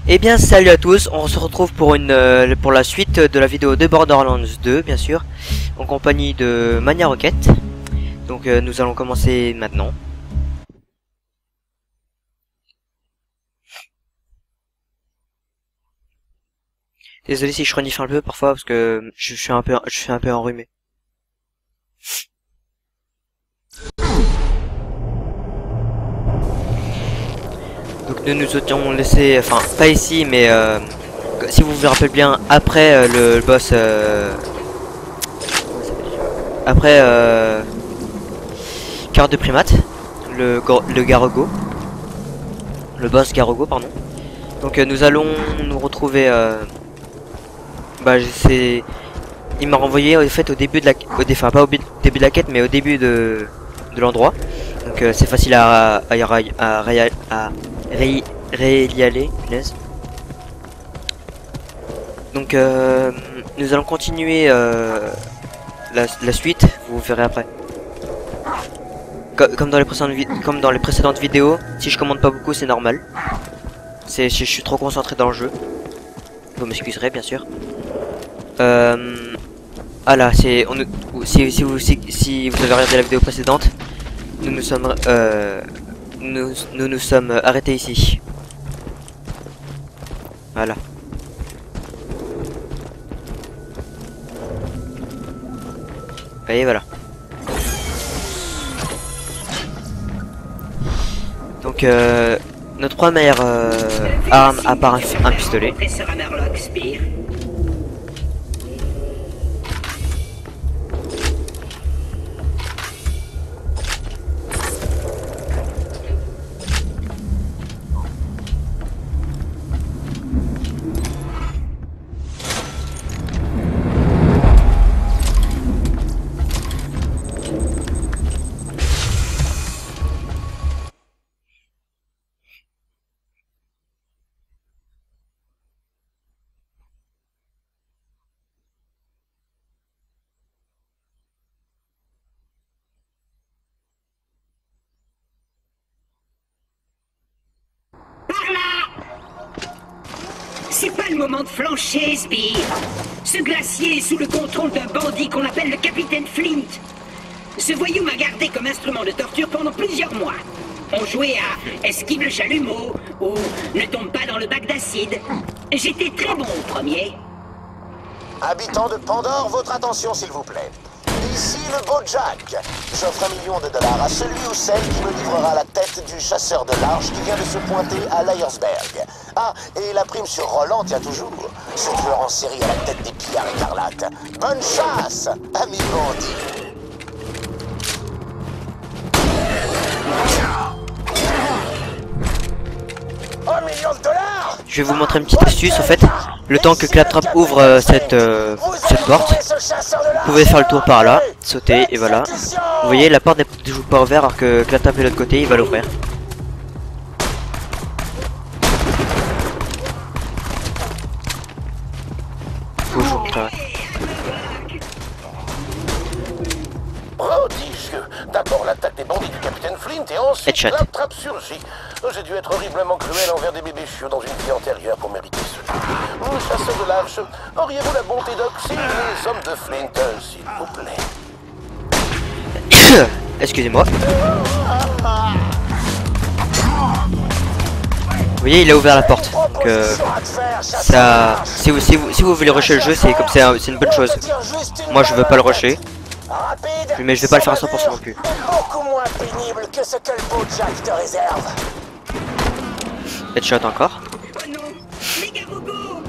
Eh bien salut à tous, on se retrouve pour pour la suite de la vidéo de Borderlands 2 bien sûr, en compagnie de Mania Rocket. Donc nous allons commencer maintenant. Désolé si je renifle un peu parfois parce que je suis un peu enrhumé. Donc nous étions laissés, enfin pas ici mais si vous vous rappelez bien après le boss après cœur de primate, le Garogo, le boss Garogo pardon. Donc nous allons nous retrouver il m'a renvoyé en fait au début de la enfin pas au début de la quête mais au début de l'endroit. Donc c'est facile à y aller, punaise. Donc nous allons continuer la suite, vous verrez après. Comme dans les précédentes vidéos, si je commande pas beaucoup c'est normal. Je suis trop concentré dans le jeu. Vous m'excuserez bien sûr. Ah là, si vous avez regardé la vidéo précédente, nous nous sommes arrêtés ici. Voilà. Et voilà. Donc notre première arme à part un pistolet. C'est pas le moment de flancher, Sbire. Ce glacier est sous le contrôle d'un bandit qu'on appelle le capitaine Flint. Ce voyou m'a gardé comme instrument de torture pendant plusieurs mois. On jouait à esquive le chalumeau ou ne tombe pas dans le bac d'acide. J'étais très bon au premier. Habitants de Pandore, votre attention s'il vous plaît. Ici le beau Jack. J'offre $1 million à celui ou celle qui me livrera la tête du chasseur de large qui vient de se pointer à Lyersberg. Ah, et la prime sur Roland tient toujours. Ce tueur en série à la tête des pillards écarlates. Bonne chasse, ami bandit. $1 million. Je vais vous montrer une petite astuce en fait. Le temps que Claptrap ouvre cette porte, vous pouvez faire le tour par là, sauter et voilà. Vous voyez la porte n'est toujours pas ouverte alors que Claptrap est de l'autre côté, il va l'ouvrir. Faut que je vous montrerai. Prodigieux. D'abord l'attaque des bandits du capitaine Flint et ensuite Claptrap surgit. J'ai dû être horriblement cruel envers des bébés chiots dans une vie antérieure pour mériter cela. Chasseur de l'arche, auriez-vous la bonté d'oxyder les hommes de Flint, s'il vous plaît? Excusez-moi. Vous voyez, il a ouvert la porte. Donc ça, si vous voulez rusher le jeu, c'est comme c'est une bonne chose. Moi, je veux pas le rusher. Mais je vais pas le faire à 100% non plus. Beaucoup moins pénible que ce que le beau Jack te réserve. Headshot encore. Oh non, les Garogos!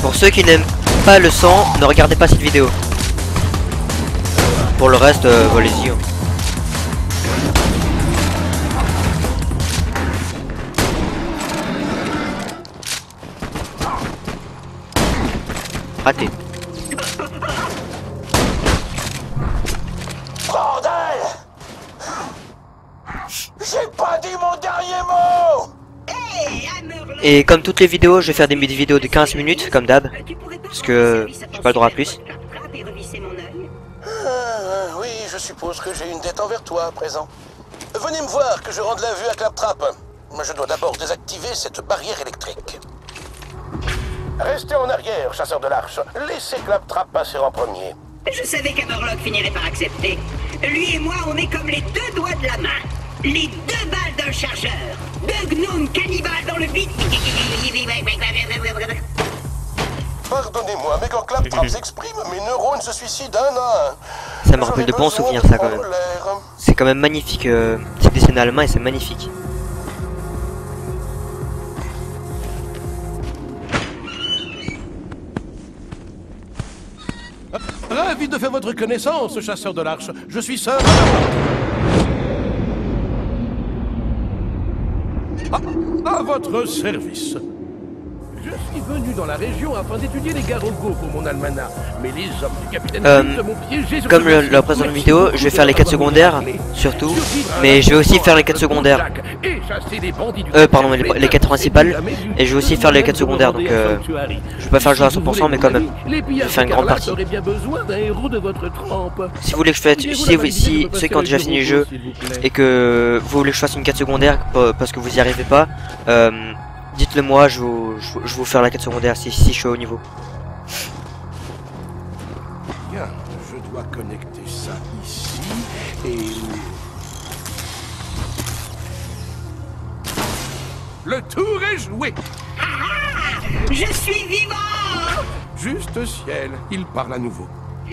Pour ceux qui n'aiment pas le sang, ne regardez pas cette vidéo. Pour le reste, allez-y. Raté. Bordel! J'ai pas dit mon dernier mot! Hé, Hammerlock Et comme toutes les vidéos, je vais faire des vidéos de 15 minutes, comme d'hab. Parce que j'ai pas le droit à plus. Oui, je suppose que j'ai une dette envers toi à présent. Venez me voir, que je rende la vue à Claptrap. Mais je dois d'abord désactiver cette barrière électrique. Restez en arrière, chasseur de l'arche. Laissez Claptrap passer en premier. Je savais qu'Hammerlock finirait par accepter. Lui et moi, on est comme les deux doigts de la main. Les deux balles d'un chargeur. Deux gnoumes cannibales dans le vide. Pardonnez-moi, mais quand Claptrap s'exprime, mes neurones se suicident un à un. Ça me rappelle de bons souvenirs, ça, quand même. C'est quand même magnifique. C'est dessiné allemand et c'est magnifique. Ravi de faire votre connaissance, chasseur de l'arche. Je suis Sir à votre service. Je suis venu dans la région afin d'étudier les garogos pour mon almanach. Mais les hommes du capitaine Flint m'ont piégé sur comme le présente une vidéo, je vais faire les quêtes secondaires, surtout. Mais je vais aussi faire les quêtes secondaires. Pardon, les quêtes principales. Et je vais aussi faire les quêtes secondaires, donc je vais pas faire le jeu à 100%, mais quand même. Je vais faire une grande partie. Si vous voulez que je fasse, si ceux qui ont déjà fini le jeu et que vous voulez que je fasse une quête secondaire parce que vous y arrivez pas, dites-le moi, je vais vous faire la quête secondaire si je suis au niveau. Bien, je dois connecter ça ici et... Le tour est joué. Je suis vivant! Juste ciel, il parle à nouveau.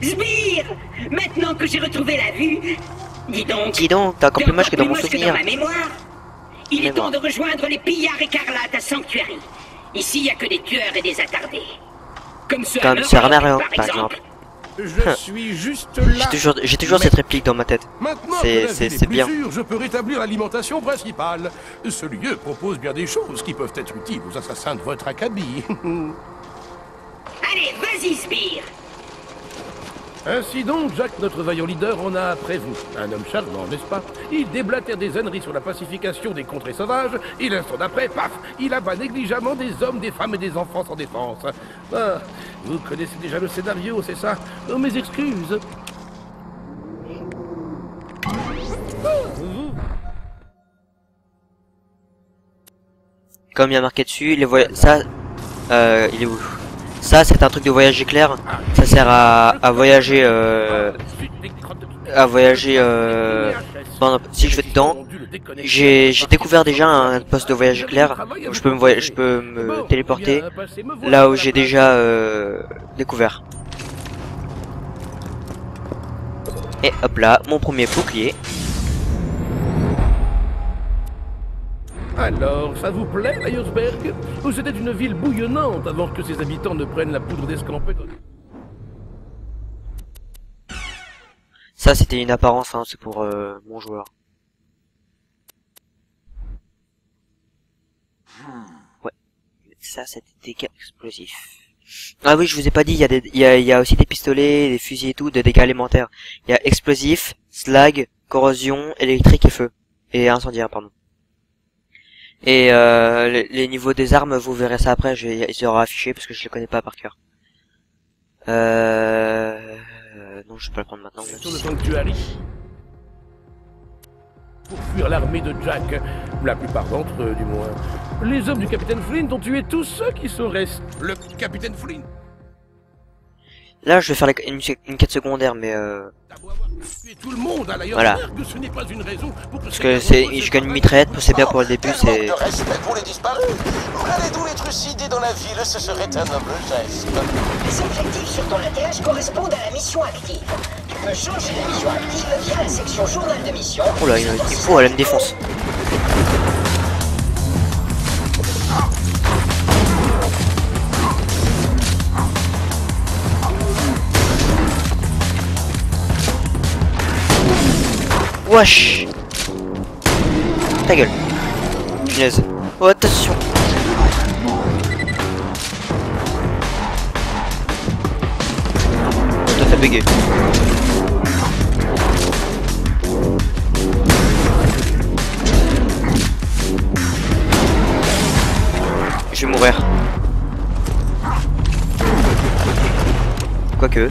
Sbire! Maintenant que j'ai retrouvé la vue, Dis donc, t'as encore plus moche que dans mon souvenir. ma mémoire. Il est temps de rejoindre les pillards écarlates à Sanctuary. Ici, il n'y a que des tueurs et des attardés. Comme ce Hammerlock, par exemple. Je suis juste là. J'ai toujours cette réplique dans ma tête. Maintenant C'est bien. Je peux rétablir l'alimentation principale. Ce lieu propose bien des choses qui peuvent être utiles aux assassins de votre acabit. Allez, vas-y, Sbire! Ainsi donc, Jack, notre vaillant leader, en a après vous. Un homme charmant, n'est-ce pas? Il déblatère des âneries sur la pacification des contrées sauvages, et l'instant d'après, paf, il abat négligemment des hommes, des femmes et des enfants sans défense. Ah, vous connaissez déjà le scénario, c'est ça? Oh, mes excuses. Comme il y a marqué dessus, les voyages... Ça... il est où? Ça, c'est un truc de voyage éclair. Ça sert à voyager... si je vais dedans, j'ai découvert déjà un poste de voyage éclair. Où je peux me téléporter là où j'ai déjà découvert. Et hop là, mon premier bouclier. Alors, ça vous plaît, Iceberg? Ou c'était une ville bouillonnante avant que ses habitants ne prennent la poudre d'escampette? Ça, c'était une apparence, hein, c'est pour mon joueur. Ouais. Ça, c'était des dégâts explosifs. Ah oui, je vous ai pas dit, il y a aussi des pistolets, des fusils et tout, de dégâts élémentaires. Il y a explosifs, slag, corrosion, électrique et feu. Et incendiaire, pardon. Et les niveaux des armes, vous verrez ça après, ils seront affichés parce que je les connais pas par cœur. Non, je peux pas le prendre maintenant. Sur le Sanctuary. Pour fuir l'armée de Jack, la plupart d'entre eux du moins. Les hommes du capitaine Flint ont tué tous ceux qui sont restés. Le capitaine Flint. Là, je vais faire une quête secondaire, mais Tout le monde à voilà. Ce n'est pas une raison pour que parce que je gagne une mitraillette, c'est bien pour le début, c'est... De respect pour les disparus. Allez-nous les trucider dans la ville, ce serait un noble geste. Les objectifs sur ton ATH correspondent à la mission active. Tu peux changer la mission active via la section journal de mission. Oh là, il faut, elle me défonce. Wesh! Ta gueule! Punaise! Oh, attention! Toi, t'as bugué. Je vais mourir. Quoique.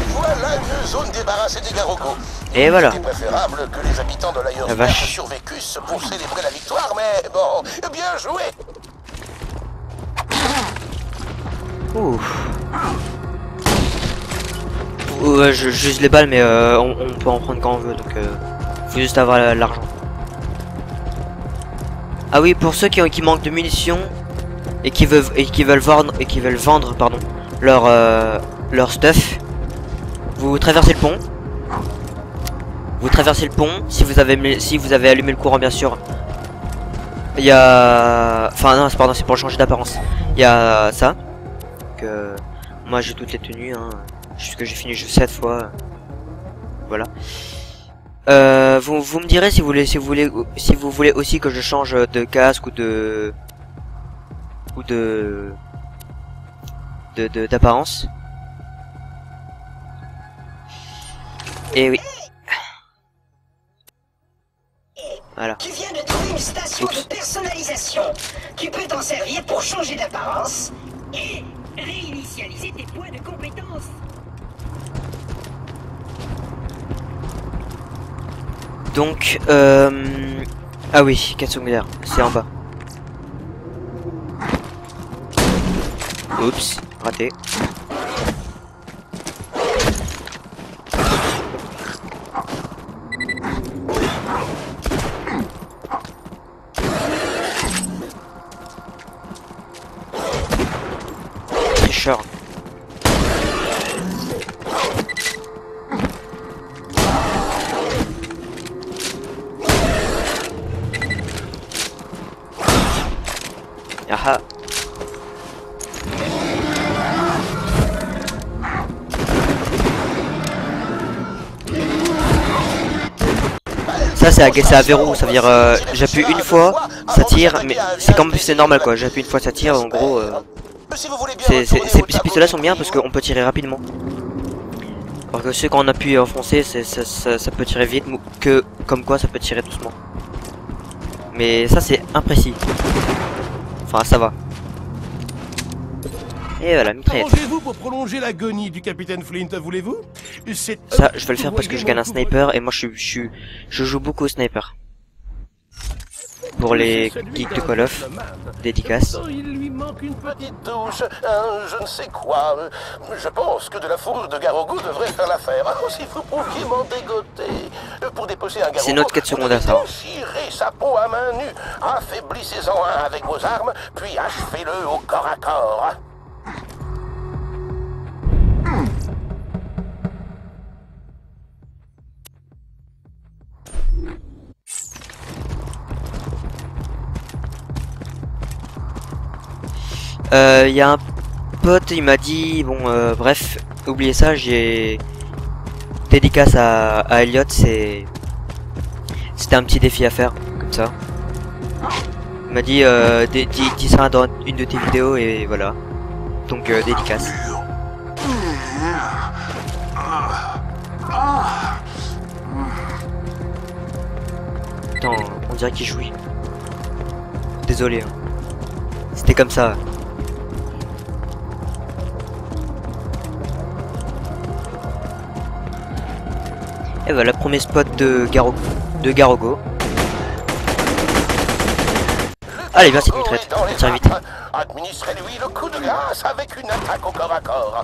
Voilà une zone débarrassée des Garogos. Et voilà. Il est préférable que les habitants de l'ailleurs La vache. survécussent pour célébrer la victoire, mais bon, bien joué. Ouf. Ouais, j'use les balles, mais on peut en prendre quand on veut, donc faut juste avoir l'argent. Ah oui, pour ceux qui manquent de munitions et qui veulent vendre pardon leur stuff, vous traversez le pont. Vous traversez le pont. Si vous avez allumé le courant, bien sûr. Il y a, enfin non, pardon, c'est pour changer d'apparence. Il y a ça. Que moi j'ai toutes les tenues, hein, jusque j'ai fini juste 7 fois. Voilà. Vous me direz si vous voulez aussi que je change de casque ou d'apparence. Et oui. Voilà. Tu viens de trouver une station de personnalisation. Tu peux t'en servir pour changer d'apparence et réinitialiser tes points de compétence. Donc, ah oui, quête secondaire, c'est en bas. Oups, raté. Tricheur. Ah. Ça c'est à verrou, ça veut dire j'appuie une fois, ça tire, mais c'est comme c'est normal quoi, j'appuie une fois ça tire, en gros ces pistolets sont bien parce qu'on peut tirer rapidement. Alors que ceux quand on appuie enfoncé, ça peut tirer vite, que comme quoi ça peut tirer doucement. Mais ça c'est imprécis. Enfin ça va. Et voilà, mitraillette. Arrangez-vous pour prolonger l'agonie du capitaine Flint, voulez-vous? Ça, je vais le faire parce que je gagne un sniper et moi je joue beaucoup au sniper. Pour les geeks de Call of, dédicace. Il lui manque une petite touche, je ne sais quoi. Je pense que de la fourrure de Garogo devrait faire l'affaire. Si vous pouviez m'en dégoter. Pour dépecer un Garogo, c'est notre quête secondaire ça. Déchirez sa peau à main nue, affaiblissez-en un avec vos armes, puis achevez-le au corps à corps. Y a un pote, il m'a dit, bon bref, oubliez ça, j'ai dédicace à Elliot, c'était un petit défi à faire, comme ça. Il m'a dit, dis ça dans une de tes vidéos et voilà. Donc dédicace. Attends, on dirait qu'il jouit. Désolé. Hein. C'était comme ça. Et voilà, premier spot de Garogo. Allez, bien cette mitraillette, ça tire vite. Administrez-lui le coup de grâce avec une attaque au corps à corps.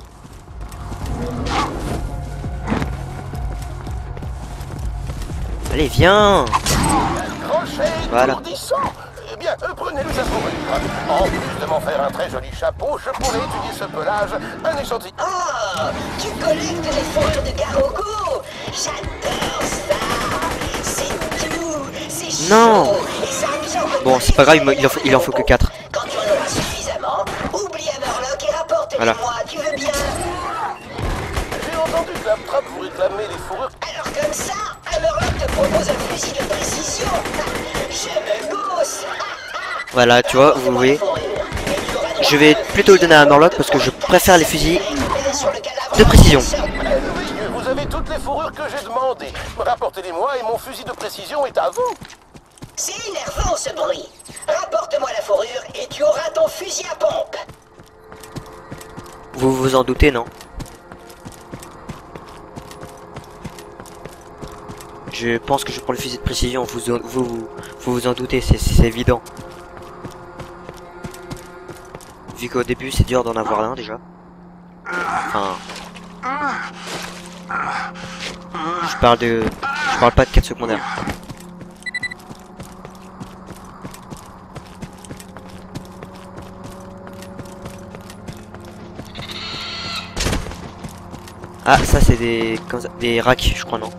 Allez, viens. Voilà. Eh bien, prenez-lui sa fourrure. En plus de m'en faire un très joli chapeau, je pourrais étudier ce pelage, un échantillon. Oh, tu collectes les fourrures de Garogo. J'adore ça. C'est doux, c'est chaud. Non. Et ça absorbe Bon, c'est pas grave, il en faut que 4. Quand tu en auras suffisamment, oublie Hammerlock et rapporte-les-moi, tu veux bien? J'ai entendu que la trappe vous réclamait les fourrures. Alors comme ça, Hammerlock te propose un fusil de précision. Je me gausse. Voilà, tu vois, vous voyez. Je vais plutôt le donner à Murloc parce que je préfère les fusils de précision. Vous avez toutes les fourrures que j'ai demandées. Rapportez-les-moi et mon fusil de précision est à vous. C'est énervant ce bruit. Rapporte-moi la fourrure et tu auras ton fusil à pompe. Vous vous en doutez, non? Je pense que je prends le fusil de précision, vous en doutez, c'est évident. Vu qu'au début c'est dur d'en avoir un déjà. Enfin... Je parle pas de quête secondaire. Ah, ça c'est des racks, je crois, non?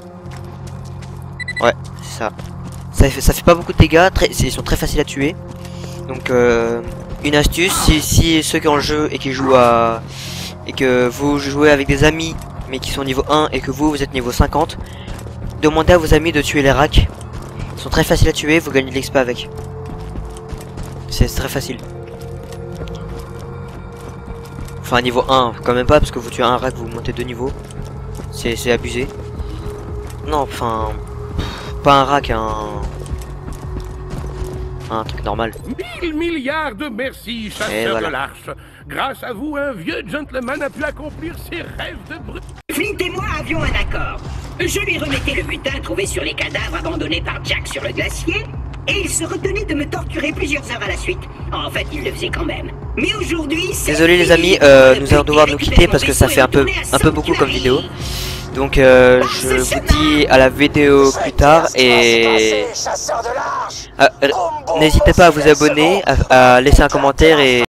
Ouais, c'est ça. Ça fait pas beaucoup de dégâts, ils sont très faciles à tuer. Donc, une astuce, si ceux qui ont le jeu et qui jouent à... Et que vous jouez avec des amis, mais qui sont niveau 1 et que vous êtes niveau 50, demandez à vos amis de tuer les racks. Ils sont très faciles à tuer, vous gagnez de l'XP avec. C'est très facile. Enfin niveau 1, quand même pas, parce que vous tuez un rack, vous montez 2 niveaux. C'est abusé. Non, enfin... Pas un rack, un truc normal. 1000 milliards de merci, chasseur voilà. de l'Arche. Grâce à vous, un vieux gentleman a pu accomplir ses rêves de brut. Flint et moi avions un accord. Je lui remettais le butin trouvé sur les cadavres abandonnés par Jack sur le glacier, et il se retenait de me torturer plusieurs heures à la suite. En fait, il le faisait quand même. Mais aujourd'hui, désolé les amis, nous allons devoir nous quitter parce que ça fait un peu beaucoup comme vidéo. Donc je vous dis à la vidéo plus tard et n'hésitez pas à vous abonner, à laisser un commentaire et